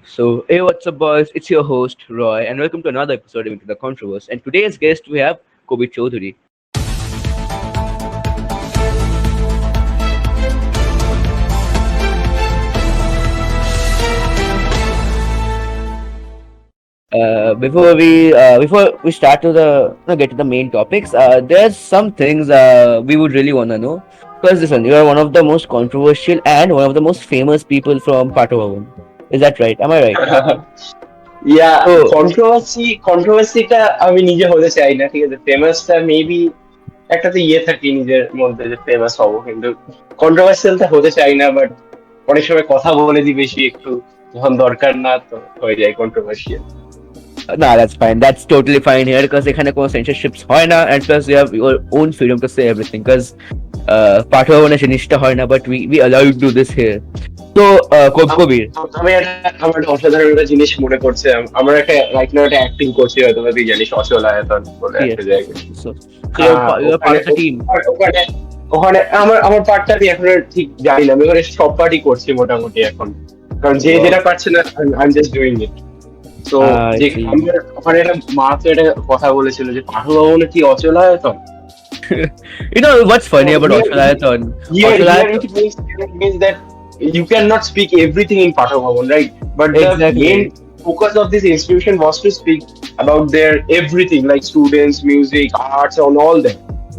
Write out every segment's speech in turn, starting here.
Hey, what's up, boys? It's your host, Roy, and welcome to another episode of Into the Controversy. And today's guest, we have Kabir Chaudhary. Before we start to get to the main topics, there's some things we would really want to know. First, listen, you are one of the most controversial and one of the most famous people from Patavavan. Is that right? Am I right? Yeah So, কন্ট্রোভার্সিটা আমি নিজে হতে চাই না, ঠিক আছে। ফেমাসটা maybe একটা তো থাকে নিজের মধ্যে যে ফেমাস হবো, কিন্তু কন্ট্রোভার্সিয়ালটা হতে চাই না। বাট অনেক সময় কথা বলে দিই বেশি একটু, যখন দরকার না তো হয়ে যায় controversial. nah, that's fine. That's totally fine here because এখানে কোনো censorships হয় না, and plus you have your own freedom to say everything. Because পাঠভবনে জিনিসটা হয় না, but we allow you to do this here. So, Kabir. আমার একটা অসাধারণ একটা জিনিস মনে করছে, আমার একটা রাইট নাও একটা অ্যাক্টিং করছি, হয়তো তুই জানিস, অচল আয়তন বলে Yes. একটা জায়গা। So you're part of the team. ওখানে ওখানে আমার আমার পার্টটা আমি এখন ঠিক জানি না, আমি ওখানে সব পার্টই করছি মোটামুটি এখন, কারণ যে যেটা পারছে না I am just doing it. তো I যে see. আমার ওখানে একটা মা তো একটা কথা বলেছিল যে পাঠভবনে কি অচল আয়তন। You know what's funny about Ochalayathon? Here Ochalayathon, it means that you cannot speak everything in Pathabhavan, right? But the exactly. main focus of this institution was to speak about their everything, like students, music, arts, and all that.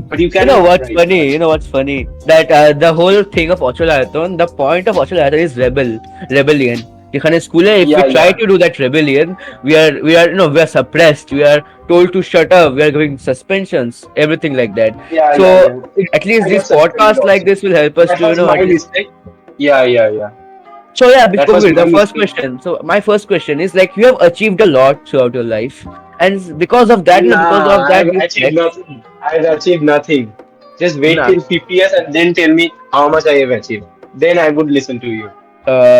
But you You cannot. know what's Right? funny? You know what's funny? That the whole thing of Ochalayathon, the point of Ochalayathon is rebellion. এখানে স্কুলে if we try to do that rebellion, we are suppressed. We are told to shut up. We are giving suspensions, everything like that. So at least I this got suspended podcast like also. this will help us That to was my mistake. Yeah. So yeah, That was Kabir, my the first mistake. question. So my first question is like you have achieved a lot throughout your life, and because of that, because of Nah, that, I've you achieved flex. nothing. I've achieved nothing. Just wait Nah, till 50 years and then tell me how much I have achieved. Then I would listen to you.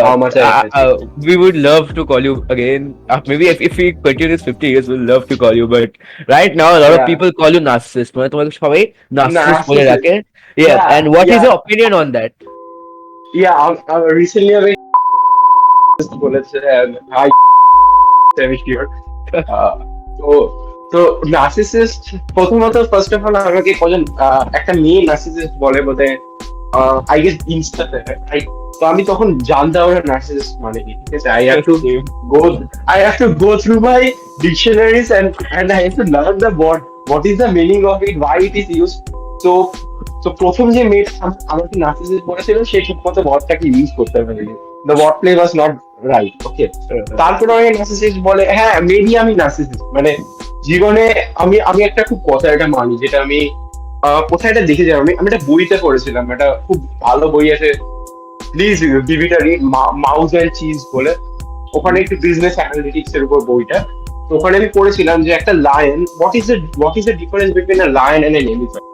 How much I have achieved. we would love to call you again. Maybe if we continue this 50 years, we'll love to call you. But right now, a lot of Yeah. people call you narcissist. মানে তোমাকে সবাই narcissist বলে Narcissist. রাখে. Yeah, Yeah, and what is yeah, your opinion on that? yeah. Recently, I বলেছে hi, আমি here. তো তো narcissist প্রথমত ফার্স্ট অফ অল আমাকে কজন একটা মেয়ে নার্সিসিস্ট বলে বোধ আই গেস ইনস্টাতে, রাইট? তো আমি তখন জানতাম না নার্সিসিস্ট মানে কি, ঠিক আছে। go I have to go through my dictionaries and I have to learn the what is the meaning of it, why it is used. তো তো প্রথম যে মেয়েটা আমাকে নার্সিসিস্ট বলেছিল সে ঠিক মতো ওয়ার্ডটাকে ইউজ করতে পারেনি, the word play was not right, okay. তারপরে আমাকে নার্সিসিস্ট বলে, হ্যাঁ মেবি আমি নার্সিসিস্ট, মানে জীবনে আমি আমি একটা খুব কথা এটা মানি, যেটা আমি কোথায় এটা দেখেছিলাম, আমি একটা বইতে পড়েছিলাম, একটা খুব ভালো বই আছে, please give it a read, mouse and cheese বলে। ওখানে একটু বিজনেস অ্যানালিটিক্স এর উপর বইটা। তো ওখানে আমি পড়েছিলাম যে একটা lion, what is the difference between a lion and an elephant,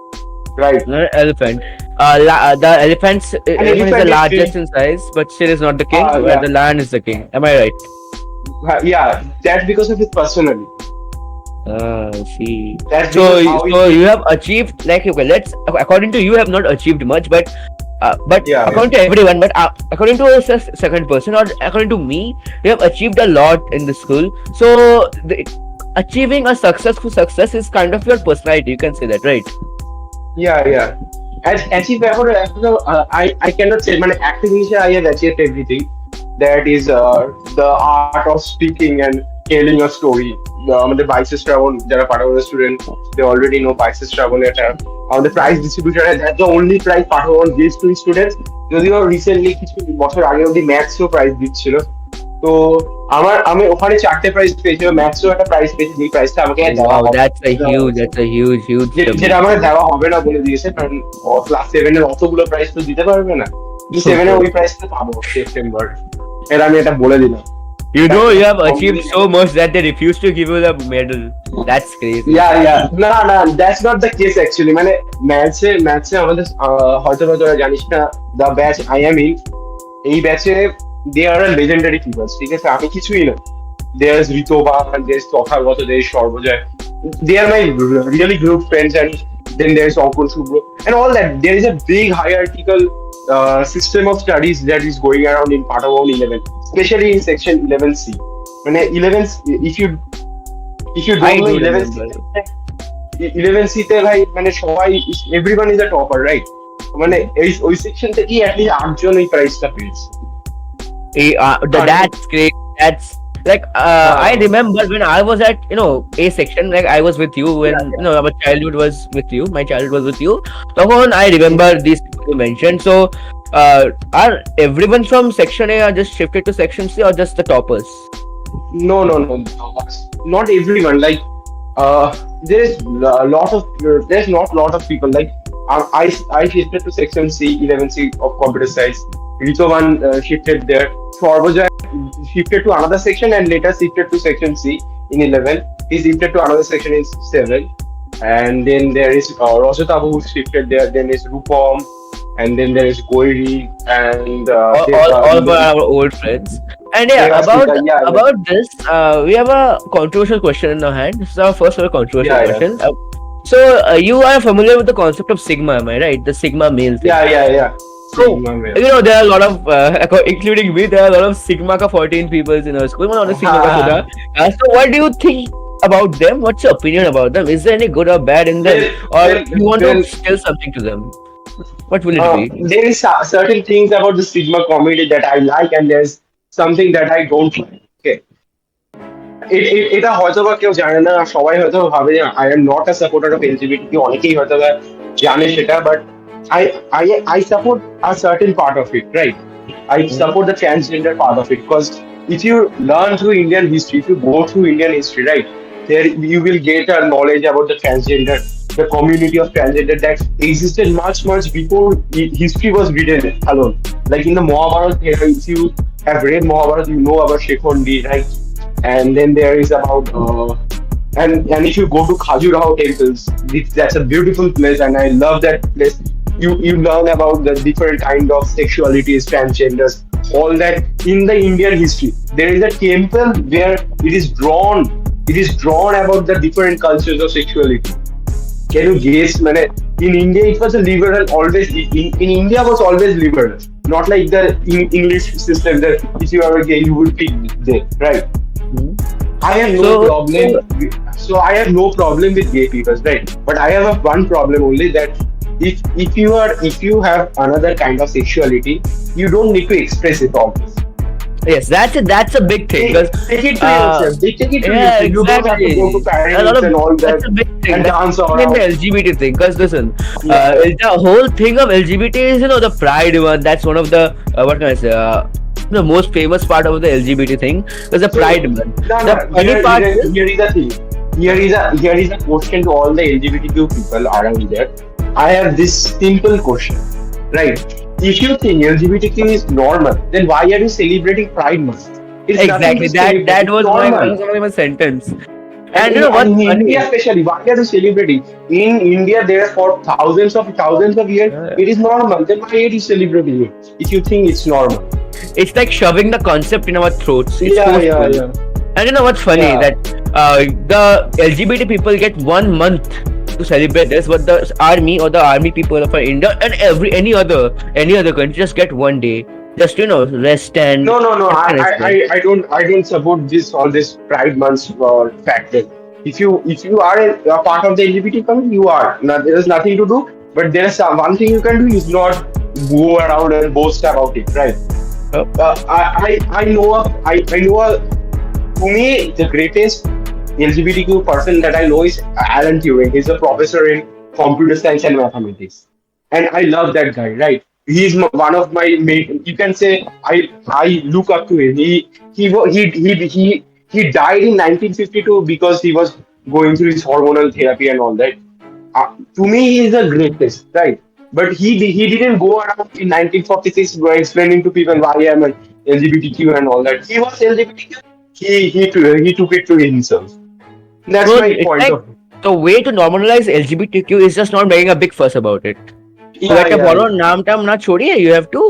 right? Elephant. The elephant is the Elephant is largest big. in size, but still is not the king. Where Yeah, the lion is the king. Am I right? yeah, that's because of his personality. I see. That's So, because how so he, you have achieved like okay. Let's according to you have not achieved much, but yeah. according to everyone, but according to a second person or according to me, you have achieved a lot in the school. So, achieving a successful success is kind of your personality. You can say that, right? Yeah. Achieve I cannot say মানে একটা জিনিসে I have achieved everything. That is the art of speaking and telling a story. আমাদের বাইসেস travel যারা পাঠাবো student, they already know বাইসেস travel এটা আমাদের prize distribution, that's the only prize পাঠাবো gives to students. যদিও রিসেন্টলি কিছু বছর আগে অব্দি ম্যাথসও প্রাইজ দিচ্ছিল। তো আমি ওখানে 4টে প্রাইজ পেয়েছি, ম্যাথসও একটা প্রাইজ পেয়েছি, যে প্রাইজটা আমাকে দেওয়া Wow, হবে, that's a huge. যেটা আমাকে দেওয়া হবে না বলে দিয়েছে, কারণ ক্লাস 7 এর অতগুলো প্রাইজ তো দিতে পারবে না। 7 এ ওই প্রাইজটা পাবো সেপ্টেম্বর, এর আমি এটা বলে দিলাম। You know you have achieved so much that they refuse to give you the medal. That's crazy. না, that's not the case actually. মানে ম্যাথসে আমাদের হয়তো তোরা জানিস না, the batch I am in, এই ব্যাচে দে আর লেজেন্ডারি পিপলস, ঠিক আছে। আমি কিছুই না। There is Ritaban, there is Tathagata, there is Sarbajoy, they are my really good friends, and then there is Ankul Subro and all that. There is a big hierarchical system of studies that is going around in Patavon 11. especially in section 11C. When 11, if you I don't know do 11C, remember. 11C তে ভাই মানে সবাই everyone is a topper, right? মানে এই ওই section থেকেই at least 8 জন এই প্রাইজটা পেয়েছে। That's great. That's like I হ্যাঁ, remember when I was at A section, like I was with you when yeah, yeah. our childhood was with you. My childhood was with you. Then I remember these people you mentioned. So are everyone from section A are just shifted to section C or just the toppers? No, no, no, not everyone. Like, there is a lot of there's not lot of people. Like, I shifted to section C, 11C of computer science. Ritovan shifted there. Sorboja shifted to another section and later shifted to section C in 11. He shifted to another section in 7. And then there is Rosatabu who shifted there. Then is Rupam, and then there is Goiri and All of Deva. our old friends. And yeah, Devasmita, yeah, yeah, about this, we have a controversial question in our hand. This is our first ever controversial yeah, yeah. question. So you are familiar with the concept of sigma, am I right? The sigma male thing. Yeah, yeah, yeah. So, Sigma male. there are a lot of, including me, there are a lot of Sigma ka 14 people in our school. Not Sigma ka Sudha. So, what do you think about them? What's your opinion about them? Is there any good or bad in them? Or you want to tell something to them? What will it be? There is certain things about the Sigma community that I like, and there's something that I don't like. Okay. এটা হয়তো বা কেউ জানে না, সবাই হয়তো ভাবে যে I am not a supporter of LGBT, অনেকেই হয়তো বা জানে সেটা, but I I I support a certain part of it, right? I support the transgender part of it because if you learn through Indian history, if you go through Indian history, right, there you will get a knowledge about the transgender, the community of transgender that existed much before history was written alone. Like in the Mahabharata, if you have read Mahabharata, you know about Shekhondi, right? And then there is about and if you go to Khajuraho temples, that's a beautiful place, and I love that place. You learn about the different kind of sexualities, transgenders, all that in the Indian history. There is a temple where it is drawn about the different cultures of sexuality. Can you guess? Man, in India, it was a liberal, always, in India was always liberal. Not like the English system that if you are gay, you would be there, right? I have no problem. So I have no problem with gay people, right? But I have one problem only, that if you have another kind of sexuality, you don't need to express it always. Yes, that's a big thing. Take it to yourself. Take it to yourself. You don't have to go to parents and all that. That's a big thing. And dance That's around. the LGBT thing. Because listen, the whole thing of LGBT is the pride one. That's one of the what can I say? The most famous part of the LGBT thing is the pride one. The funny part is Here is the thing. Here is a question to all the LGBTQ people around there. I have this simple question, right? If you think LGBTQ is normal, then why are you celebrating Pride Month? It's nothing exactly to celebrate. that It's was normal. my sentence. And And you know what? in India especially, why are you celebrating? In India, there for thousands of years, Yeah. it is normal. Then why are you celebrating it? If you think it's normal. It's like shoving the concept in our throats. It's Yeah, forceful. yeah. And you know what's funny? Yeah. That the LGBT people get 1 month to celebrate this, but the army or the army people of India and any other country just get 1 day. Just rest and No. what can I say? I don't support all this Pride Month factor. If you are a part of the LGBT community, you are. Now, there is nothing to do. But there is one thing you can do is not go around and boast about it, right? Oh. I know to me the greatest LGBTQ person that I know is Alan Turing. He's a professor in computer science and mathematics, and I love that guy. Right? He's one of my main. You can say I look up to him. He died in 1952 because he was going through his hormonal therapy and all that. To me, he is the greatest, right? But he didn't go around in 1946 explaining to people why I am an LGBTQ and all that. He was LGBTQ. He took it to himself. That's So my it's point like of view. the way to normalize LGBTQ is just not making a big fuss about it. Yeah, Like a yeah, bolo naam tam na chodiye, you have to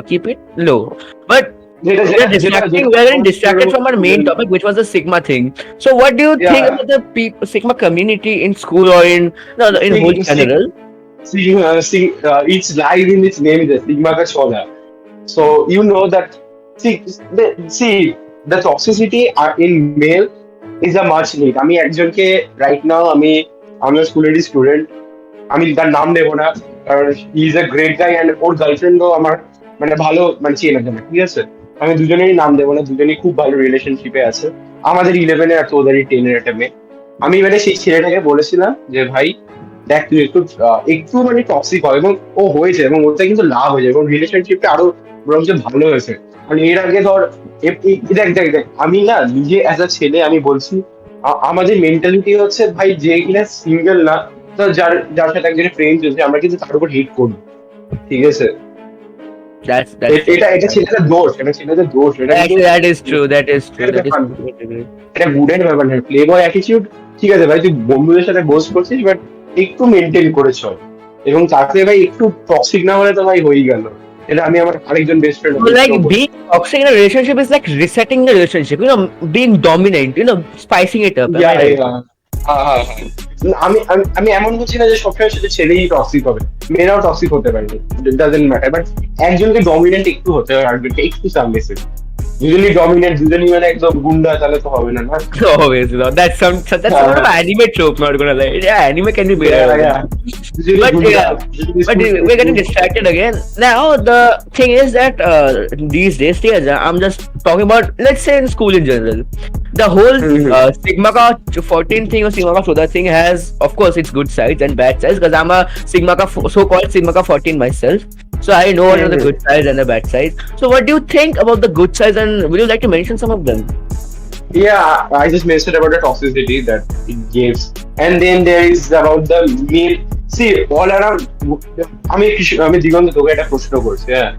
keep it low. But we're getting distracted from our main topic, which was the Sigma thing. So what do you think Yeah. about the Sigma community in school or in whole general? It's live in its name, the Sigma ka Chola. So you know that see the toxicity in male is a much need. আমি একজনকে right now আমি স্কুলেরই student, আমি তার নাম নেবো না কারণ he is a great guy and ওর গার্লফ্রেন্ডও আমার মানে ভালো মানে চেনা জানা, ঠিক আছে? আমি দুজনেরই নাম দেবো না, দুজনেই খুব ভালো রিলেশনশিপে আছে। আমাদের 11-এ আর তোদেরই 10-এর একটা মেয়ে। আমি মানে সেই ছেলেটাকে বলেছিলাম যে ভাই দেখ তুই একটু মানে টক্সিক হয়, এবং ও হয়েছে এবং ওটা কিন্তু লাভ হয়েছে এবং রিলেশনশিপটা আরো বরঞ্চ ভালো হয়েছে। মানে এর আগে ধর দেখ দেখ দেখ আমি না নিজে অ্যাজ আ ছেলে আমি বলছি, আমাদের মেন্টালিটি হচ্ছে ভাই যে কিনা সিঙ্গেল না, তো যার যার সাথে একজনের প্রেম চলছে আমরা কিন্তু তার উপর হিট করবো, ঠিক আছে? That's এটা এটা ছেলেদের দোষ, এটা ছেলেদের দোষ, এটা কিন্তু actually that is true. That is true. That is ব্যাপার না। true. এটা গুডের ব্যাপার না, প্লে বয় অ্যাটিটিউড। ঠিক আছে ভাই তুই বন্ধুদের সাথে বোস করছিস বাট একটু মেনটেন করে চল, এবং তাতে ভাই একটু টক্সিক না হলে তো ভাই হয়েই গেল। এটা আমি আমার আরেকজন best friend So, like being toxic in a relationship is like resetting the relationship. You know, being dominant. You know, spicing it up. Am I right? আমি আমি আমি এমন বলছি না যে সবসময় শুধু ছেলেই টক্সিক হবে, মেয়েরাও টক্সিক হতে পারে, ডাজেন্ট ম্যাটার, বাট একজনকে ডমিনেন্ট একটু হতে হবে, আরেকজনকে একটু সাবমিসিভ। দুজনই ডমিনেন্ট, দুজনই মানে একদম গুন্ডা, তাহলে তো হবে না না। Always, you know, that's sort of an anime trope. Not gonna lie. Yeah, anime can be better. দুজনই But গুন্ডা, yeah, দুজনই but we're getting distracted again. Now the thing is that these days, I'm just talking about, let's say in school in general, the whole Sigma ka 14 thing or Sigma ka 14 thing has, of course, its good sides and bad sides. Because I'm a Sigma ka so-called Sigma ka 14 myself, so I know what are the good sides and the bad sides. So what do you think about the good sides, and would you like to mention some of them? Yeah, I just mentioned about the toxicity that it gives, and then there is about the male. See, all around. আমি দিগন্ত তোকে একটা প্রশ্ন করছি, হ্যাঁ,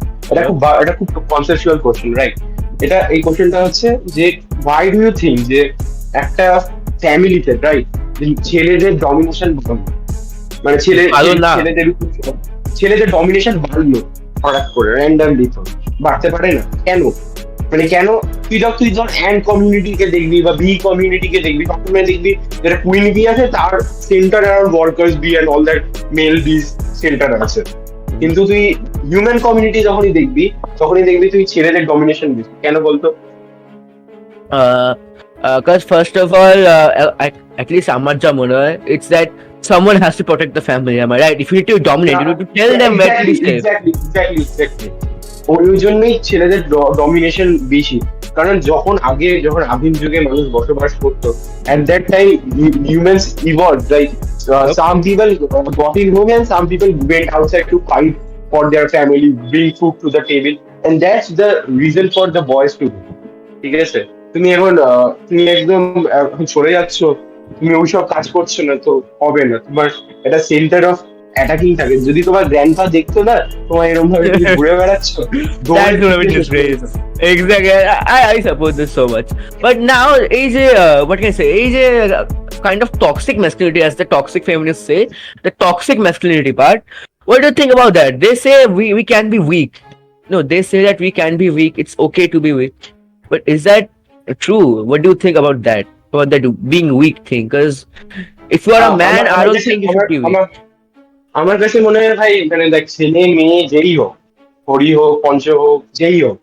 এটা খুব conceptual question, right? এই কোশ্চেনটা হচ্ছে যে why do you think যে একটা ফ্যামিলিতে, রাইট, ছেলেদের ডমিনেশন মানে ছেলেদের ডমিনেশন বাড়লো হঠাৎ করে র্যান্ডামলি, তো বাড়তে পারে না কেন? মানে কেন? তুই ধর অ্যান্ড কমিউনিটিকে দেখবি বা বি কমিউনিটিকে দেখবি, সবসময় দেখবি যেটা কুইন বি আছে তার centre around workers bee and all that male bees centre আছে। কিন্তু তুই হিউম্যান কমিউনিটি তখনই দেখবি তুই ছেলেদের ডমিনেশন দিস, কেন বলতো? Because first of all, at least আমার যা মনে হয়, it's that someone has to protect the family. Am I right? If you need to dominate, you need to tell them where to stay. Exactly. ওই জন্যই ছেলেদের domination বেশি, কারণ যখন আদিম যুগে মানুষ বসবাস করতো, at that time humans evolved, like some people got in home and some people went outside to fight for their family, bring food to the table, and that's the reason for the boys to do. ঠিক আছে? তুমি একদম এখন চলে যাচ্ছ, তুমি ওইসব কাজ করছো না, তো হবে না। তোমার একটা সেন্টার অফ অ্যাটাকিং থাকে। যদি তোমার গ্র্যান্ডপা দেখতো না তোমার এরকম ভাবে তুমি ঘুরে বেড়াচ্ছ, That's gonna be disgrace. Exactly. I support this so much. But now, what can I say? Kind of toxic masculinity, as the toxic feminists say, the toxic masculinity part. What do you think about that? They say we can be weak. No, they say that we can be weak. It's okay to be weak. But is that true? What do you think about that? About that being weak thing? Because if you are a man, I don't think you should be weak. আমার কাছে মনে হয় ভাই, মানে দেখ ছেলে মেয়ে যেই হোক, হরি হোক পঞ্চ হোক যেই হোক,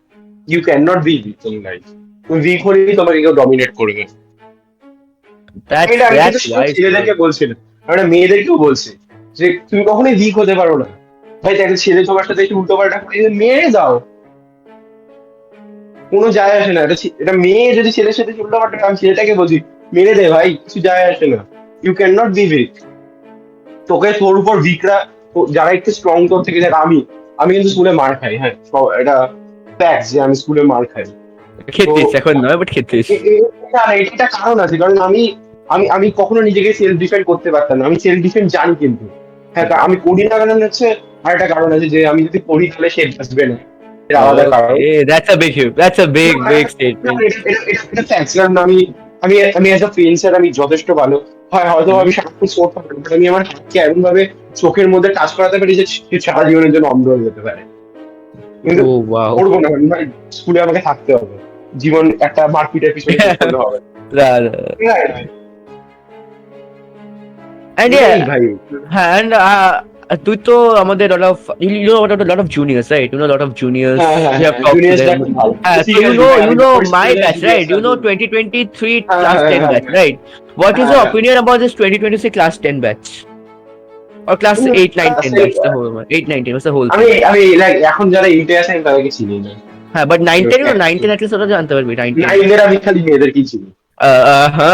you can not be weak in life. তুমি উইক হলেই তোমাকে কেউ ডমিনেট করবে। That's why. ছেলেদেরকে বলছি না, আমরা মেয়েদেরকেও বলছি যে তুমি কখনোই উইক হতে পারো না। ভাই একটা ছেলে তোমার সাথে একটু উল্টো পাল্টা করে মেরে দাও, কোনো যায় আসে না। এটা মেয়ে যদি ছেলের সাথে উল্টো পাল্টা, আমি ছেলেটাকে বলছি মেরে দে ভাই, কিছু যায় আসে না। You can not be weak. তোর উপর উইকরা যারা একটু স্ট্রং তোর থেকে, দেখ আমি কিন্তু স্কুলে মার খাই, হ্যাঁ, এটা ফ্যাক্ট যে আমি স্কুলে মার খাই। খেতিস এখন নয়, বাট খেতিস। এটা কারণ আছে, কারণ আমি আমি আমি কখনো নিজেকে সেলফ ডিফেন্ড করতে পারতাম না। আমি সেলফ ডিফেন্ড জানি, কিন্তু হ্যাঁ আমি করি না, কারণ হচ্ছে আর একটা কারণ আছে যে আমি যদি পড়ি তাহলে সে বাঁচবে না, এটা আলাদা কারণ। That's a big statement. এটা ফ্যাক্ট, কারণ আমি অ্যাজ আ ফ্রেন্ডসার আমি যথেষ্ট ভালো হয়, হয়তো আমি সারাক্ষণ স্কোর পাবো, আমি আমার হাতকে এমন ভাবে চোখের মধ্যে টাচ করাতে পারি যে সে সারা জীবনের জন্য অন্ধ হয়ে যেতে পারে। কিন্তু করবো না, স্কুলে আমাকে থাকতে হবে, জীবন একটা মারপিটের পিছনে হবে। And yeah, and তুই তো আমাদের you know a lot of juniors, right? You know a lot of juniors. হ্যাঁ হ্যাঁ You have হ্যাঁ, talked to জুনিয়রসটা them. খুব ভালো So সিরিয়াসলি ভাই, আমি you know ওই my স্কুলে batch, right? জুনিয়রসটা You know 2023 হ্যাঁ class হ্যাঁ 10 হ্যাঁ batch, হ্যাঁ right? What is হ্যাঁ your হ্যাঁ opinion about this 2023 class 10 batch? Or class 8, 9, 10 batch, the whole one. 8, 9, 10 was the whole আমি thing. আমি লাইক এখন যারা ইন্টে আছে আমি তাদেরকে চিনি না হ্যাঁ, but 9, 10, you know 9, 10 at least ওটা জানতে পারবি, 9, 10. নাইনদের আমি খালি মেয়েদেরকেই চিনি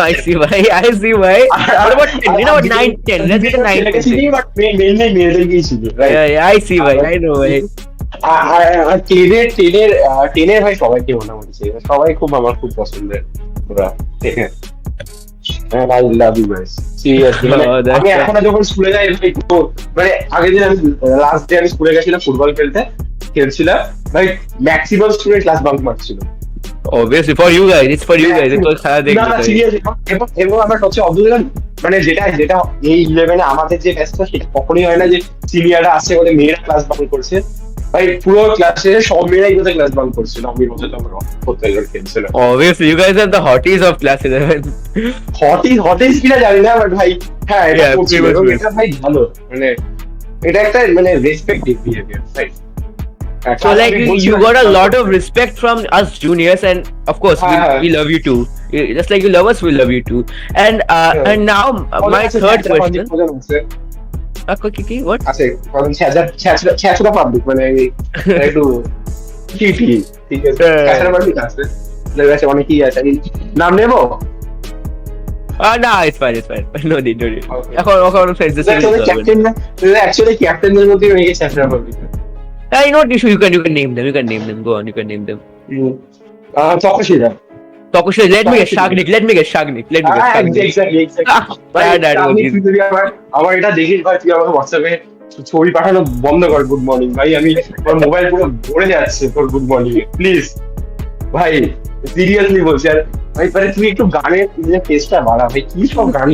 I see why. I see why. What about 10? You know what? 9, 10. Let's get a 9, 10 চিনি thing. বাট মেইনলি মেয়েদেরকেই চিনি right Yeah, yeah, I see why. I know why. আর টেনের ভাই সবাইকে মোটামুটি চিনি সবাই খুব আমার খুব পছন্দের ওরা I love you guys seriously মানে Oh, that's আমি এখনো যখন স্কুলে যাই ভাই তো মানে আগের দিন আমি লাস্ট ডে আমি স্কুলে গেছিলাম ফুটবল খেলছিলাম ভাই ম্যাক্সিমাম স্টুডেন্ট ক্লাস বাঙ্ক মারছিল obviously for you guys. It's for you guys. It's all খেলা না দেখবে না তাই। সিরিয়াসলি এবং আমার সবচেয়ে অদ্ভুত লাগে, মানে যেটা যেটা এই 11 আমাদের যে ব্যস্ত সেটা কখনোই হয় না যে সিনিয়ররা আসছে বলে মেয়েরা ক্লাস বাঙ্ক করছে ভাই পুরো ক্লাসে সব মেয়েরাই বোধহয় ক্লাস বাঙ্ক করছিল আমি বলতে তো আমার ফুটবল খেলছিল Obviously, you guys are the hotties of class 11. হটেস কিনা জানি না বাট ভাই হ্যাঁ এটা Yeah, করছিল pretty much, এবং man. এটা ভাই ভালো মানে এটা একটা মানে respective behaviour right So like you got a lot of respect from us juniors, and of course we love you too. Just like you love us, we love you too. And now my third question. What? আছে কারণ ছ্যাঁচড়া public মানে একটু কি ঠিক আছে ছ্যাঁচড়া public আছে আছে অনেকই আছে আমি নাম নেবো Nah, it's fine. No need. এখন friends the same. ক্যাপ্টেন না অ্যাকচুয়ালি ক্যাপ্টেনদের মধ্যে অনেকে ছ্যাঁচড়া public You know what issue? You can name them. Go on. You can name them. চকশিরা Tokushi, let me get Shagnik. Exactly আমার এটা দেখিস ভাই তুই আমাকে হোয়াটসঅ্যাপে ছবি পাঠানো বন্ধ কর গুড মর্নিং ভাই আমি আমার মোবাইল পুরো ভরে যাচ্ছে তোর গুড মর্নিং প্লিজ ভাই সিরিয়াসলি বলছি আর ভাই পরে তুই একটু গানের টেস্টটা বাড়া ভাই কি সব গান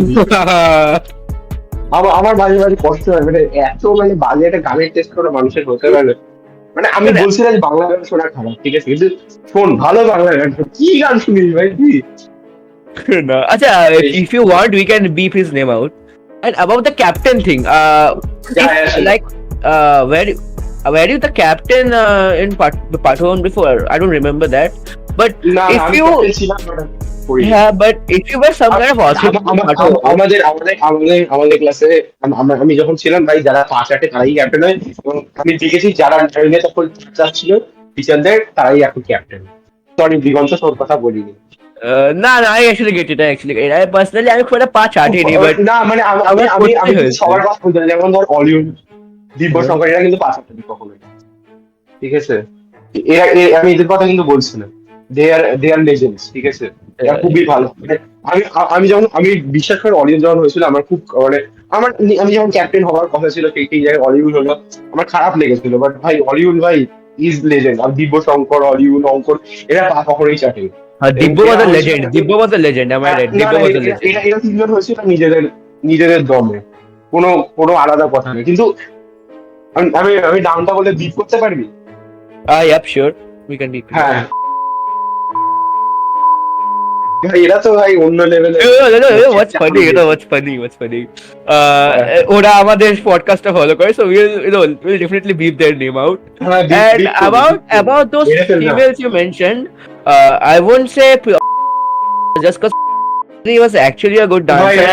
আমার মাঝে মাঝে কষ্ট হয় মানে এত মানে বাজে একটা গানের টেস্ট করে মানুষের হতে পারে মানে আমি বলছি না যে বাংলা গান শোনা খারাপ ঠিক আছে কিন্তু শোন ভালো বাংলা গান কি গান শুনিস ভাই তুই No. Acha, if you want, we can beep his name out. And about the captain thing, sure. like, were you the captain in part one before? I don't remember that. But না if আমি you, captain ছিলাম না yeah, but if you were some kind of awesome, আমাদের ক্লাসে আমি যখন ছিলাম ভাই যারা পাঁচ আটে তারাই ক্যাপ্টেন হয় এবং আমি দেখেছি যারা ট্রেনে তখন ছিল টিচারদের তারাই এখন ক্যাপ্টেন সরি দিগন্ত তোর কথা বলিনি I actually get it. I personally, I'm quite a patch artist, but না মানে আমি সবার কথা বলতে যেমন ধর অলিউড দিব্য শঙ্কর এরা কিন্তু পাঁচ আটে কখনোই ঠিক আছে আমি এদের কথা কিন্তু বলছি না দে আর লেজেন্ডস ঠিক আছে এরা খুবই ভালো মানে আমি বিশ্বাস করে অলিউড যখন হয়েছিল আমার খুব মানে আমি যখন ক্যাপ্টেন হওয়ার কথা ছিল সেই জায়গায় অলিউড হলো আমার খারাপ লেগেছিল বাট ভাই অলিউড ভাই ইজ লেজেন্ড আর দিব্য শঙ্কর অলিউড অঙ্কর এরা পা কখনোই চাটে Dibbo was a legend. Am I right? Dibbo was a legend. এটা তিনজন হয়েছিল নিজেদের দমে কোনো আলাদা কথা নেই কিন্তু আমি নামটা বলে বিপ করতে পারবি Yep, sure. We can beep. হ্যাঁ ভাই এরা তো ভাই অন্য লেভেলে What's funny? ওরা আমাদের পডকাস্টটা ফলো করে, so we'll definitely beep their name out. And about those females you mentioned, I won't say just because he was actually a good dancer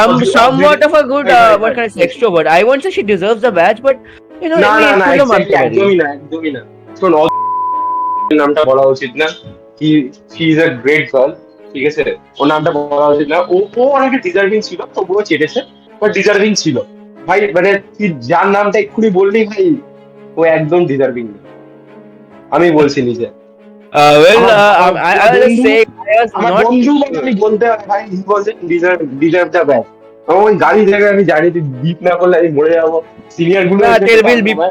and somewhat of a good what kind of extrovert. I won't say she deserves the badge, but you know, না একদমই না শোন নামটা বলা উচিত না কি she is a great girl ঠিক আছে ওর নামটা বলা উচিত না ও অনেকটা ডিজার্ভিং ছিল তবুও চেটেছে বাট ডিজার্ভিং ছিল ভাই মানে তুই যার নামটা এক্ষুনি বললি ভাই ও একদম ডিজার্ভিং না আমি বলছি নিজে I will say আমার বন্ধু আমি বলতে ভাই he wasn't deserve the batch আমার ওই গাড়ি জায়গায় আমি জানি তুই বিপ না করলে আমি মরে যাবো সিনিয়র গুলো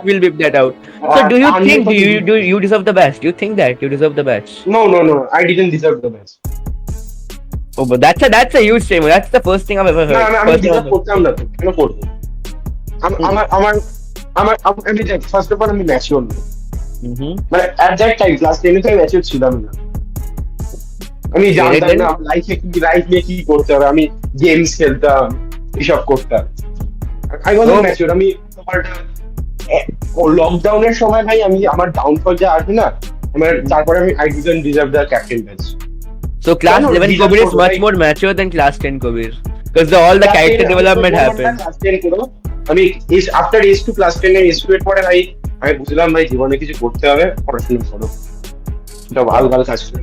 we'll beep that out. So do you think you deserve the best? Do you think that you deserve the best? No, I didn't deserve the best. Oh, but that's a huge statement. That's the first thing I've ever heard. আমি deserve করতাম না তো কেন করব আমার আমি first of all আমি mature মানে at that time class 10 A mature ছিলাম না আমি জানতাম না লাইফে কি করতে হবে আমি গেমস খেলতাম এসব করতাম আই ওয়াজ ম্যাচিউর। আমি লকডাউনের সময় ভাই আমি আমার ডাউনফল যা আসবে না, আমার তারপরে আমি I didn't deserve the captain batch. So class No, 11 deserve Kabir is করবো much ভাই। more mature than class 10 Kabir because all the Class 10 character আমি development বললাম না happens. class 10 করো। আমি আফটার S2 ক্লাস 10 এর S2 এর পরে ভাই আমি বুঝলাম ভাই জীবনে কিছু করতে হবে, পড়াশোনা করো। সব ভালো ভালো কাজ করে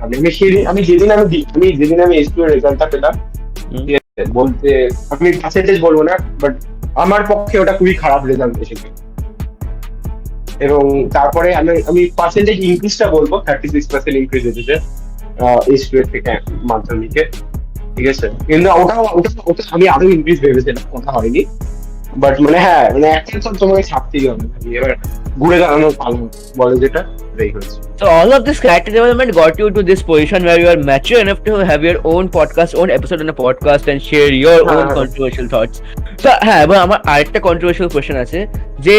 আমি যেদিন আমি S2 এর রেজাল্টটা পেলাম, Hmm. ঠিক আছে, বলতে আমি পার্সেন্টেজ বলবো না, বাট আমার পক্ষে ওটা খুবই খারাপ রেজাল্ট এসেছে। এবং তারপরে আমি পার্সেন্টেজ ইনক্রিজটা বলবো, 36% ইনক্রিজ এসেছে S2 এর থেকে মাধ্যমিকে, ঠিক আছে। কিন্তু ওটা আমি আরো ইনক্রিজ ভেবেছিলাম, কথা হয়নি। বাট মানে হ্যাঁ, মানে একটা তো তোমাকে ছাড়তেই হবে, এবার ঘুরে দাঁড়ানোর পালন বলে যেটা, এটাই হয়েছে। So all of this character development got you to this position where you are mature enough to have your own podcast, own episode on a podcast and share your own controversial thoughts. So হ্যাঁ, এবার আমার আরেকটা controversial question আছে যে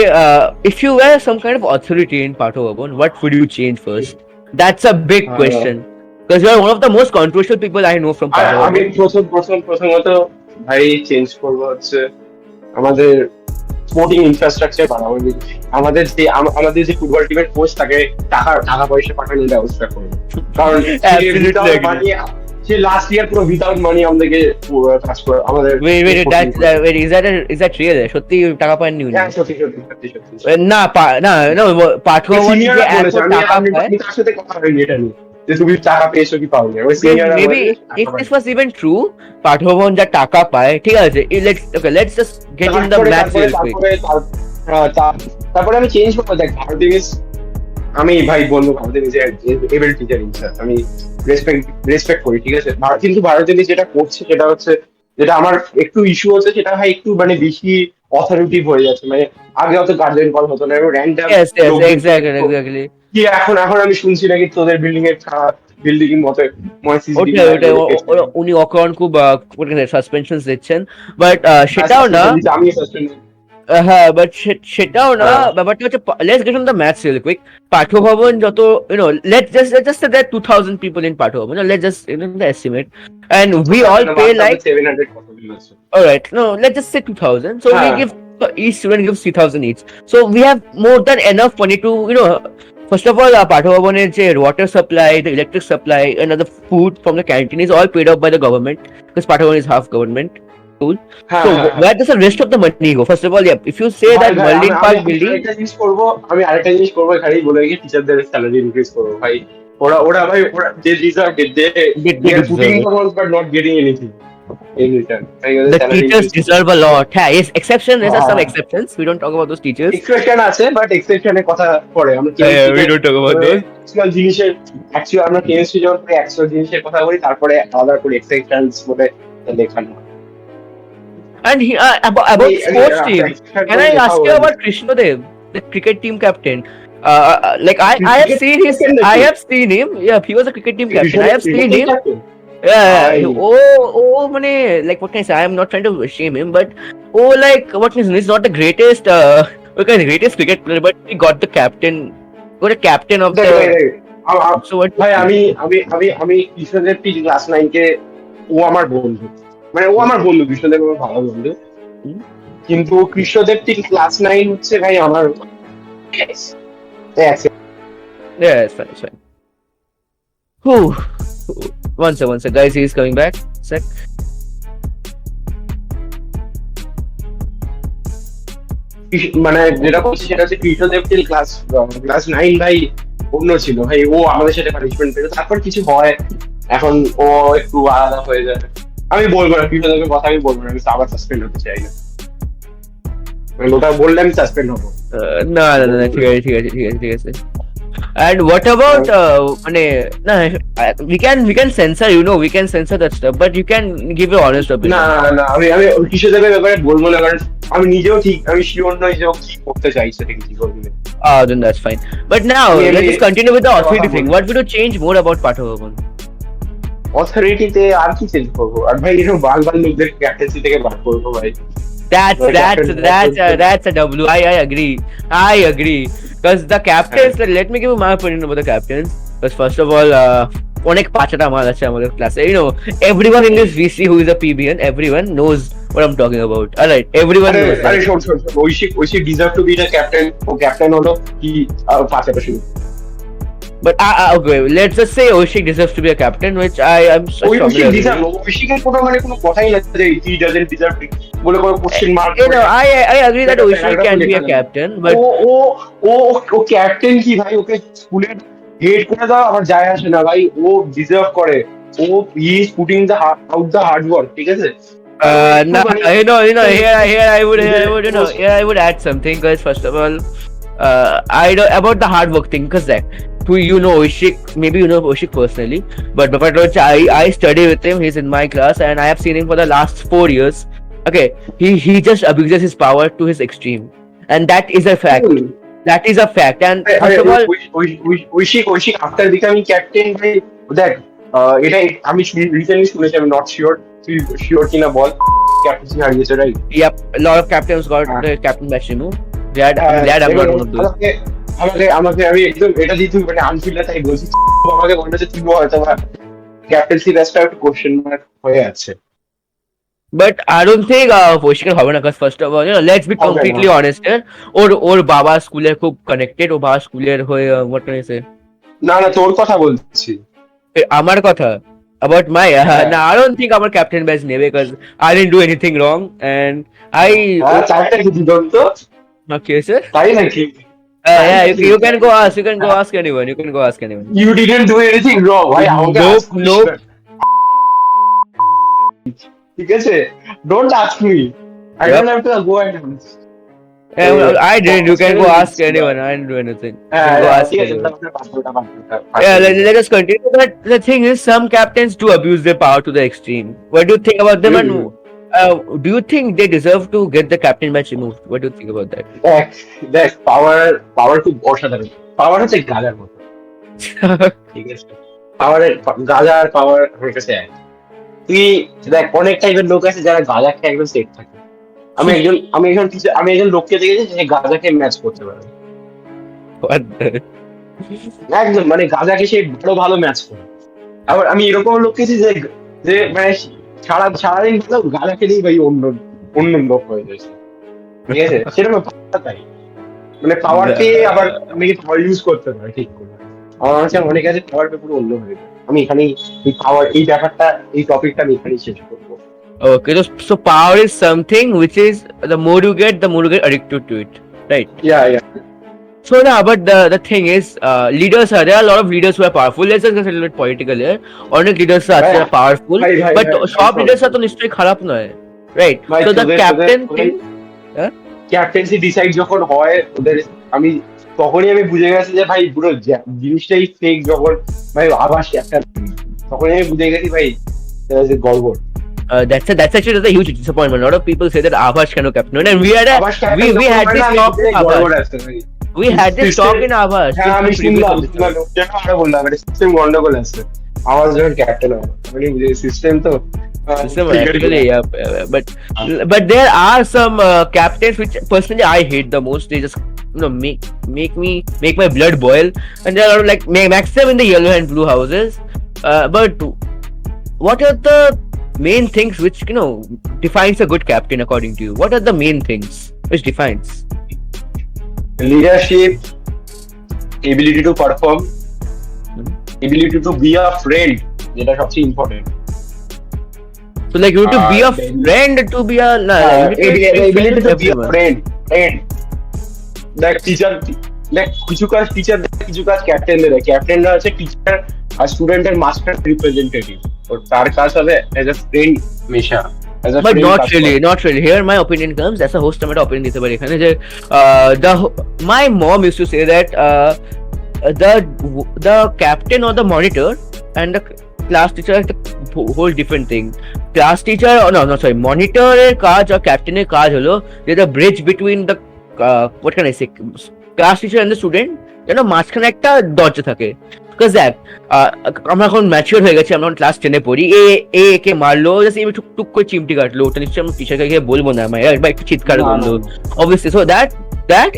if you were some kind of authority in Patobon, what would you change first? That's a big question because you are one of the most controversial people I know from আমি Patobon. প্রথমত ভাই change করবো হচ্ছে আমাদের sporting infrastructure বাড়াবো। আমাদের যে football টিমের কোচ, তাকে টাকা পয়সা পাঠানোর ব্যবস্থা করবো, কারণ সে লাস্ট ইয়ার পুরো উইদাউট মানি আমাদেরকে কাজ করে আমাদের। Wait, is that real? সত্যি টাকা পাননি উনি? সত্যি না পাঠভবন যে এত টাকা পায়, আমি তার সাথে কথা হয়নি এটা নিয়ে যে তুমি টাকা পেয়েছো কি পাওনি। maybe if this was even true, Patha Bhavan যা টাকা পায়, ঠিক আছে, let's just get in the maths real quick. তারপরে আমি চেঞ্জ করবো। দেখ ভারত ইংলিশ, আমি ভাই বলবো ভারত ইংলিশ এবেল টিচার ইনচার্জ, আমি রেসপেক্ট করি, ঠিক আছে। কিন্তু ভারত ইংলিশ যেটা করছে সেটা হচ্ছে, যেটা আমার একটু ইস্যু হচ্ছে, সেটা ভাই একটু মানে বেশি অথরিটিভ হয়ে যাচ্ছে। মানে আগে অত গার্জেন কল হতো না, র্যান্ডম Yes, exactly. কি এখন আমি শুনছি নাকি তোদের বিল্ডিং এর বিল্ডিং মতে উনি অকারণ খুব সাসপেনশন দিচ্ছেন, বাট সেটাও না। আমি সাসপেন্ড। হ্যাঁ, বাট সেটাও না, ব্যাপারটা হচ্ছে let's get on the maths real quick. Patha Bhavana যত let's just say that 2000 people in Patha Bhavana, let's just the estimate and we all pay like 700 all right, no, let's just say 2000, so we give each student gives 3000 each, so we have more than enough money to first of all পাঠভবনের যে water supply, the electric supply and the food from the canteen is all paid up by the government because Patha Bhavan is half government school. So where does the rest of the money go? First of all, if you say that Merlin Park building, আমি আরেকটা জিনিস করবো, এখানেই বলে গিয়ে টিচারদের salary increase করবো ভাই। ওরা ভাই যে deserve they are putting in the work but not getting anything in return. The teachers deserve a lot. Yeah, yes, there are some exceptions. We don't talk about those teachers. Exception আছে, but exception এর কথা পরে আমরা we don't talk about those. Actual জিনিসের আমরা chemistry যখন পড়ি actual জিনিসের কথা বলি, তারপরে আলাদা করে exceptions বলে লেখানো। And about sports team, can I ask you about Krishnadev, the cricket team captain? Like I have seen him. Yeah, he was a cricket team captain. I have seen him. Yeah. মানে like what can I say? I am not trying to shame him, but like what can I say? He's not the greatest, greatest cricket player, but he got the captain. Got a captain of the. So what? ভাই আমি Krishnadeva class 9 কে ও আমার বন্ধু, মানে ও আমার বন্ধু, কৃষ্ণদেব আমার ভালো বন্ধু, কিন্তু কৃষ্ণদেব ক্লাস 9 হচ্ছে ভাই আমার। Yeah, it's fine. Whew. One sec, guys, he's coming back. Sec. মানে যেটা বলছি সেটা হচ্ছে কৃষ্ণদেব ক্লাস 9 ভাই অন্য ছিল ভাই। ও আমাদের সাথে পানিশমেন্ট পেল, তারপর কিছু হয়, এখন ও একটু আলাদা হয়ে যায়। আমি বলবো না কৃষ্ণদেবের কথা, আমি বলবো না, আমি আবার সাসপেন্ড হতে চাই না, ওটা বললে আমি সাসপেন্ড হবো। না ঠিক আছে। And what about we can censor, we can censor that stuff, but you can give your honest opinion. না আমি কৃষ্ণদেবের ব্যাপারে বলবো না, কারণ আমি নিজেও আমি শিওর নই যে ও কি করতে চাইছে, কি করবে। Then that's fine. But now let's just continue with the authority thing. What would you change more about Patobon? অথরিটিতে আর কি চেঞ্জ করবো? আর ভাই এরকম বাল লোকদের ক্যাপ্টেন্সি থেকে বার করবো ভাই। That's a W. I agree. Because the captains, let me give you my opinion about the captains. Because first of all, অনেক পাঁচটা মাল আছে আমাদের ক্লাসে, everyone in this VC who is a PBN, everyone knows what I'm talking about. Alright, everyone knows আরে that. শোন Aishik deserve to be the captain. ও captain হলো কি পাঁচটা শুরু। But okay, let's just say Oshik deserves to be a captain, which I am strongly ঐশিক agree deserve, with. ঐশিকের কোনো মানে কোনো কথাই না যে হি ডাজন্ট ডিজার্ভ বলে কোনো কোশ্চেন মার্ক You করে know, I agree that একটা Oshik প্যারাগ্রাফ can be লেখা a নেই। captain, but ও ও ও ও ক্যাপ্টেন কি ভাই, ওকে স্কুলের হেড করে দাও আমার যায় আসে না ভাই, ও ডিজার্ভ করে। ও he is putting the out the hard work, ঠিক আছে। আর ও একটু nah, মানে here I would add something, because first of all, I know about the hard work thing, because that you know Oshik, maybe you know Oshik personally, but I study with him. He's in my class, and I have seen him for the last 4 years. Okay, he just abuses his power to his extreme, and that is a fact. That is a fact. And first of all, ঐশিক after becoming captain ভাই, দেখ এটা আমি recently শুনেছি, আমি not sure, তুই sure কিনা বল, captaincy হারিয়েছে right. yep, a lot of captains got the captain match removed. I'm glad I'm not one of those. আমাকে আমি একদম এটা দিয়ে তুই মানে আনফিল্ডার তাই বলছি, আমাকে মনে হচ্ছে তুই হয়তো ক্যাপ্টেন্সি ম্যাচটা একটু কোশ্চেন মার্ক হয়ে আছে। But I don't think Oshik হবে না, because first of all, let's be completely honest here. ওর বাবা স্কুলের খুব connected, ও বাবা স্কুলের হয়ে what can I say? না তোর কথা বলছি। আমার কথা about my no, I don't think our captain badge নেবে, because I didn't do anything wrong, and চারটা কি দিগন্ত okay sir, তাই নাকি? yeah, you can go ask anyone, You didn't do anything wrong ভাই, আমাকে nope. ঠিক আছে, don't ask me, I don't have to go and I didn't. You can go ask anyone. I didn't do anything. You can go ask anyone. Yeah, let us continue. But the thing is, some captains do abuse their power to the extreme. What do you think about them? And do you think they deserve to get the captain match removed? What do you think about that? দেখ পাওয়ার খুব অসাধারণ। পাওয়ার হচ্ছে গাজার মতো, ঠিক আছে। গাজার পাওয়ার আমার কাছে এক। তুই দেখ অনেক টাইপের লোক আছে যারা গাজা খেয়ে একদম সেট থাকে। আমি একজন লোককে দেখেছি যে গাজা খেয়ে ম্যাচ করতে পারে What the? একদম, মানে গাজাকে সে ভালো ম্যাচ করে। আবার আমি এরকম লোক দেখেছি যে মানে সারাদিন গাজা খেলেই ভাই অন্য লোক হয়ে যাচ্ছে, ঠিক আছে। সেরকম তাই মানে পাওয়ার পেয়ে আবার আমি ইউজ করতে পারি ঠিক করে। আমার মনে হচ্ছে অনেক কাছে পাওয়ার পেয়ে পুরো অন্য হয়ে যায়। আমি এখানেই এই পাওয়ার এই ব্যাপারটা এই টপিকটা আমি এখানেই শেষ করবো। Okay, so power is something which is the more you get addicted to it, right? Yeah. So now, but the thing is, leaders there are a lot of leaders who are powerful. Let's just get a little bit political here. অনেক leaders are powerful, but সব leaders তো নিশ্চয়ই খারাপ নয়, right? So the captain thing, captaincy decide যখন হয় ওদের, তখনই আমি বুঝে গেছি যে ভাই পুরো জিনিসটাই ফেক। যখন ভাই আভাস ক্যাপ্টেন, তখনই আমি বুঝে গেছি ভাই গড়বড়। that's actually a huge disappointment. A lot of people say that Avash cannot captain, and we had this talk in Avash. We had this talk in Avash. হ্যাঁ আমি শুনলাম আরো বললাম এটা সিস্টেম গন্ডগোল আছে। আওয়াজ যখন ক্যাপ্টেন হবে মানে বুঝে সিস্টেম তো system actually, yeah, but there are some captains which personally I hate the most. They just make my blood boil, and they are like maximum in the yellow and blue houses. But what are the main things which defines a good captain according to you? What are the main things which defines leadership, ability to perform, ability to be a friend, যেটা সবচেয়ে important. So like you have to be a friend to be a ability to be a friend. কিছু কাজ ক্যাপ্টেনরা হচ্ছে teacher আর স্টুডেন্টের master representative, তার কাজ হবে as a friend মেশা। But not really. Here my opinion comes. As a host, I'm opinion দিতে পারি এখানে যে my mom used to say that the captain or the monitor and the class teacher is a whole different thing. Class teacher, monitor এর কাজ আর ক্যাপ্টেনের কাজ হলো যে the bridge between the what can I say, class teacher and the student, মাঝখানে একটা দরজা থাকে। Because দেখ আমরা এখন ম্যাচিওর হয়ে গেছি, আমরা ক্লাস 10 এ পড়ি, কে মারলো জাস্ট আমি টুক করে চিমটি কাটলো, ওটা নিশ্চয়ই আমরা টিচারকে গিয়ে বলবো না বা একটু চিৎকার করলো obviously. So that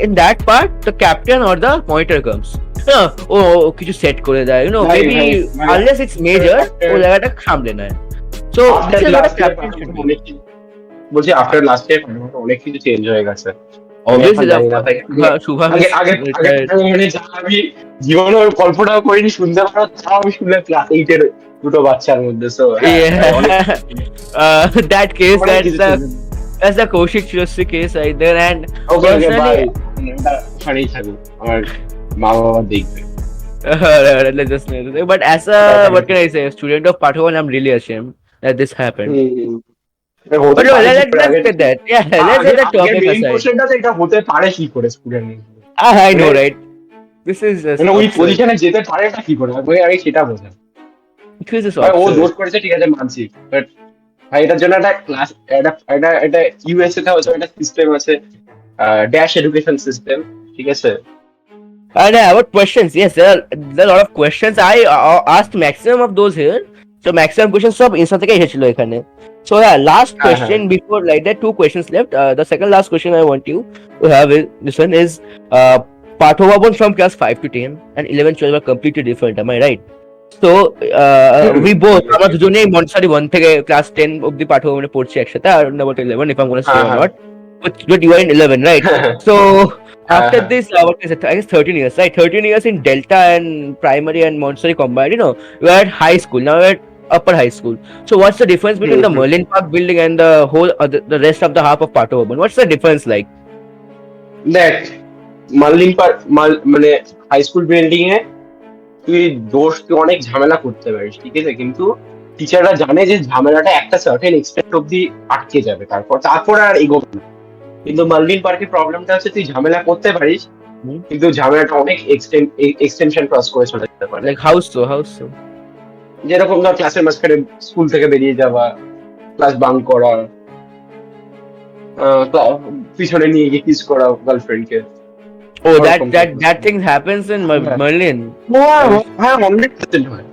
in that part the captain or the monitor comes, ও কিছু সেট করে দেয়, maybe unless it's major ও জায়গাটা সামলে নেয়। So this is what a captain should be. বলছি আফটার লাস্ট ইয়ার অনেক কিছু চেঞ্জ হয়ে গেছে। আমি এখন Obviously, জানি না ভাই। Shubham আগে is আগে আগে retired. মানে যা আমি জীবনে কল্পনাও করিনি শুনতে পারো, তাও আমি শুনলাম ক্লাস 8 এর দুটো বাচ্চার মধ্যে। সো হ্যাঁ ভাই, অনেক Yeah. That case, অনেক কিছু change. that's the Kaushik Churasi case right there. And okay okay personally, bye, এটা ওখানেই থাকুক, আমার মা বাবা দেখবে। let's just but as a what can I say, a student of Pathavan, I'm really ashamed that this happened. হুম, এটা হতে But no, পারে কি let's করে? let's আগে get that. Yeah, let's আগে get that আগে topic মেইন aside. কোশ্চেনটা তো এটা হতে পারে কি করে স্টুডেন্ট, I মানে know, right? This is just মানে ওই absurd. পজিশনে যেতে পারে না কি করে, আগে আগে সেটা বোঝা। This is ভাই ও absurd. দোষ করেছে ঠিক আছে মানছি, বাট ভাই এটার জন্য একটা ক্লাস, এটা ইউএসএ তে হচ্ছে একটা সিস্টেম আছে, ড্যাশ এডুকেশন সিস্টেম, ঠিক আছে। And about questions, yes, there are a lot of questions. I asked maximum of those here. So maximum questions সব ইনস্টা থেকে এসেছিল এখানে. So yeah, last হ্যাঁ হ্যাঁ question before like there are two questions left. The second last question I want you to have is this one is Pathovan from class 5 to 10 and 11 12 are completely different. Am I right? So we both আমরা দুজনেই Montessori 1 থেকে class 10 অবধি পাঠভবনে পড়ছি একসাথে। I don't know about 11 if I'm going to say হ্যাঁ or হ্যাঁ not. But you are in 11, right? So after হ্যাঁ this, what is it? I guess 13 years, right? 13 years in Delta and primary and Montessori combined. You know, we are at high school now. We're at upper high school. So what's the difference between the Merlin Park building and the whole the rest of the half of Pato Urban? What's the difference like? দেখ, marlin park মানে high school building এ তুই দোষ, তুই অনেক ঝামেলা করতে পারিস, ঠিক আছে, কিন্তু টিচাররা জানে যে ঝামেলাটা একটা সার্টেন এক্সটেন্ট অব্দি আটকে যাবে, তারপর আর এগোবে না। কিন্তু মার্লিন পার্কের প্রবলেমটা হচ্ছে তুই ঝামেলা করতে পারিস, কিন্তু ঝামেলাটা অনেক এক্সটেনশন ক্রস করে চলে যেতে পারে। Like how so? How so? যেরকম ধর ক্লাসের মাঝখানে স্কুল থেকে বেরিয়ে যাওয়া, ক্লাস বাঙ্ক করা, পিছনে নিয়ে গিয়ে কিস করা গার্লফ্রেন্ড কে, Oh, ওরকম that thing happens in Merlin. হ্যাঁ 100% হয়।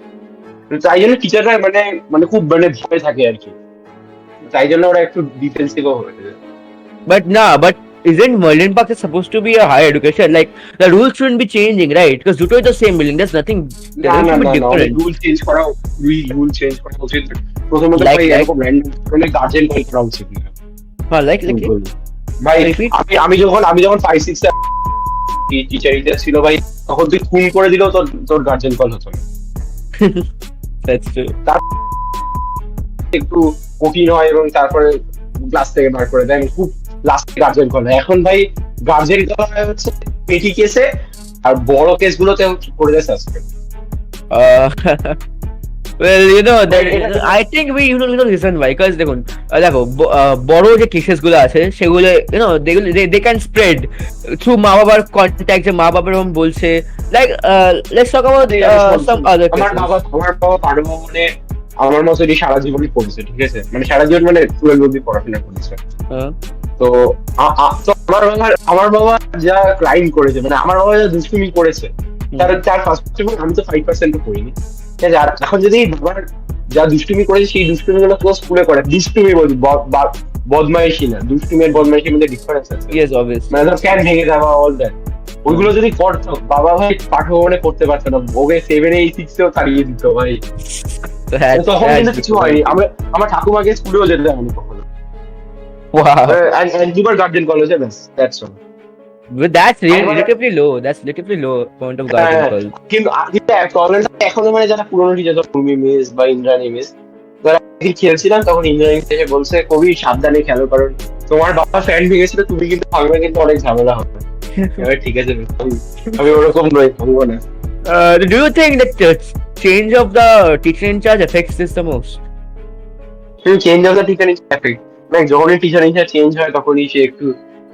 তাই জন্য টিচাররা মানে মানে খুব মানে ভয় থাকে আর কি, তাই জন্য ওরা একটু ডিফেন্সিভও হয়ে যায়। But nah, but isn't Merlin Park is supposed to be a higher education? Like the rules shouldn't be changing, right? Because Duto is the same building. There's nothing. না There না should be না না, অনেক different. Rule change করা, rule change করা উচিত। প্রথমত ভাই এরকম র্যান্ডম অনেক গার্জেন কল করা উচিত না। Like ভাই repeat. আমি যখন 5-6 টিচার ছিল ভাই, তখন তুই খুন করে দিলেও তোর তোর গার্জেন কল হতো না। That's true. একটু কঠিন হয় এবং তারপরে ক্লাস থেকে বার করে দেয়, খুব লাস্টে গার্জেন কল হয়। এখন ভাই গার্জেন কল হচ্ছে পেটি কেসে, আর বড় কেস গুলোতে করে দেয় suspend. Uh, well, you know, I think we you know reason why because দেখুন দেখো বড় যে কেসেস গুলো আছে সেগুলো you know they can spread through মা বাবার কন্ট্যাক্ট, যে মা বাবার এরকম বলছে, like let's talk about some other আমার cases. বাবা পাঠভবনে আমার মতোই সারা জীবনই পড়েছে, ঠিক আছে, মানে সারা জীবন মানে 12 অবধি পড়াশোনা করেছে। তো আমার বাবা যা ক্রাইম করেছে, মানে আমার বাবা যা দুষ্টুমি করেছে, তার ফার্স্ট আমি তো 5% করিনি, ঠিক আছে। আর এখন যদি বাবার যা দুষ্টুমি করেছে সেই দুষ্টুমি গুলো কেউ স্কুলে করে, দুষ্টুমি বলছি, বদমাইশি না, দুষ্টুমি আর বদমাইশির মধ্যে ডিফারেন্স আছে। Yes, obviously. মানে ধর ফ্যান ভেঙে দেওয়া, অল দ্যাট, ওইগুলো যদি করতো বাবা ভাই পাঠভবনে করতে পারতো না, ওকে 7-6 তাড়িয়ে দিত ভাই। তখন কিন্তু কিছু হয়নি, আমার ঠাকুমাকে স্কুলেও যেতে দেয়নি কখনো। Wow. দুবার গার্জেন কলেজে, ব্যাস, that's all. But that's relatively low. That's relatively low amount of guardian call. কিন্তু প্রবলেমটা এখনো মানে যারা পুরোনো টিচার, উর্মি মিস বা ইন্দ্রাণী মিস, যারা একদিন খেলছিলাম তখন ইন্দ্রাণী এসে বলছে, কবি সাবধানে খেলো, কারণ তোমার বাবা ফ্যান ভেঙেছিল, তুমি কিন্তু ভাঙবে, কিন্তু অনেক ঝামেলা হবে। ঠিক আছে, আমি ওরকম নই, ভাঙবো না। Do you think that change of the teacher in charge affects this the most? Change of the teacher in effect, মানে যখনই টিচার ইন চার্জ চেঞ্জ হয় তখনই সে একটু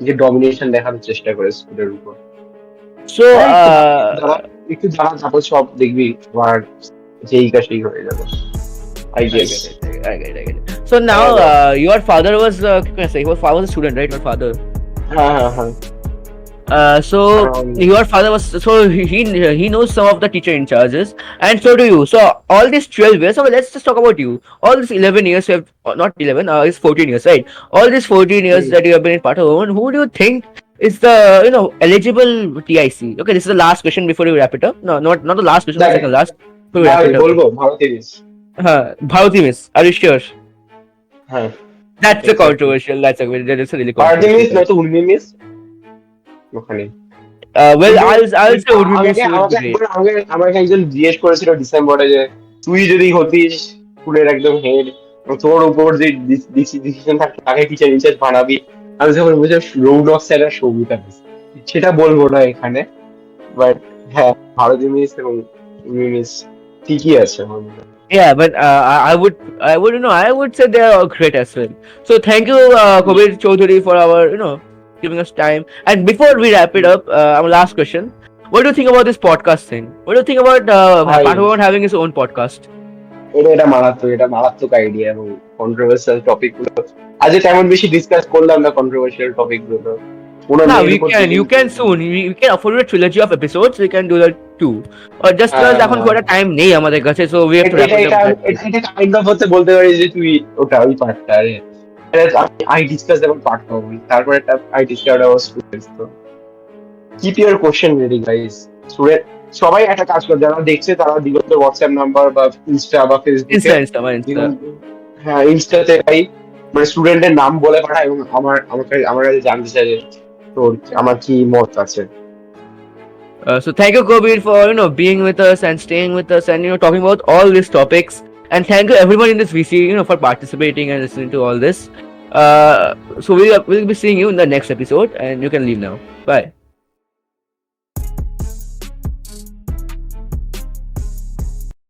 যে ডমিনেশন দেখানোর চেষ্টা করে স্কুলের উপর। So একটু জানা তারপর সব দেখবি তোমার যেই কাছেই হয়ে যাবে। I get it. I get it. So now your father was your father was a student, right? Your father. হ্যাঁ। So your father was, so he knows some of the teacher in charges, and so do you. So all these 12 years, so let's just talk about you. All these 11 years you have, not 11, it's 14 years, right? All these 14 years that you have been in Pathavan, who do you think is the eligible TIC? Okay, this is the last question before we wrap it up. No, not the last question, the second last. বলবো Bharati miss. Bharati miss, are you sure? হ্যাঁ That's a Exactly. controversial. That's a really Artemis controversial. নয়তো উর্মিমিস ওখানে। Well, কিন্তু I'll say Urmimi আমাকে would be আমাকে great. একবার আমাকে একজন জিজ্ঞেস করেছিল ডিসেম্বরে যে তুই যদি হতিস স্কুলের একদম হেড, তোর উপর যে ডিসিশন থাকতো তাকে টিচার ইনচার্জ বানাবি, আমি যখন বুঝলাম রৌনক স্যার আর সৌমিতা মিস, সেটা বলবো না এখানে, বাট হ্যাঁ ভারতী মিস এবং উর্মি মিস ঠিকই আছে আমার মনে হয়। Yeah, but I would say they are all great as well. So thank you, Kabir Chaudhary, for our, giving us time. And before we wrap it up, our last question: what do you think about this podcast thing? What do you think about ভাই Pathavan having his own podcast? এটা মারাত্মক idea এবং controversial topic গুলো আজকে তেমন বেশি discuss করলাম না, কন্ট্রোভার্সিয়াল টপিক গুলো কোনো Nah, মেয়ের we উপর can. যেদিন You can soon. We can afford a trilogy of episodes. We can do that too. Or just because এখন খুব একটা time নেই আমাদের কাছে, so we have to wrap এটা it up এটা that way. এটা কাইন্ড অফ হচ্ছে বলতে পারি যে তুই ওটা ওই পার্টটা আরে আই ডিসকাস এবং পার্ট পাবো, তারপর একটা আই ডিসকাস আওয়ার স্টুডেন্টস। তো keep your question ready guys student, সবাই একটা কাজ করে যারা দেখছে তারা দিগন্ত হোয়াটসঅ্যাপ নাম্বার বা ইনস্টা বা ফেসবুকে Insta, Insta. হ্যাঁ ইনস্টাতে ভাই মানে স্টুডেন্টের নাম বলে পাঠায় এবং আমার কাছে জানতে চাই যে তোর আমার কি মত আছে। So thank you, Kabir, for being with us and staying with us and talking about all these topics. And thank you everyone in this VC for participating and listening to all this. So we'll be seeing you in the next episode, and you can leave now. Bye.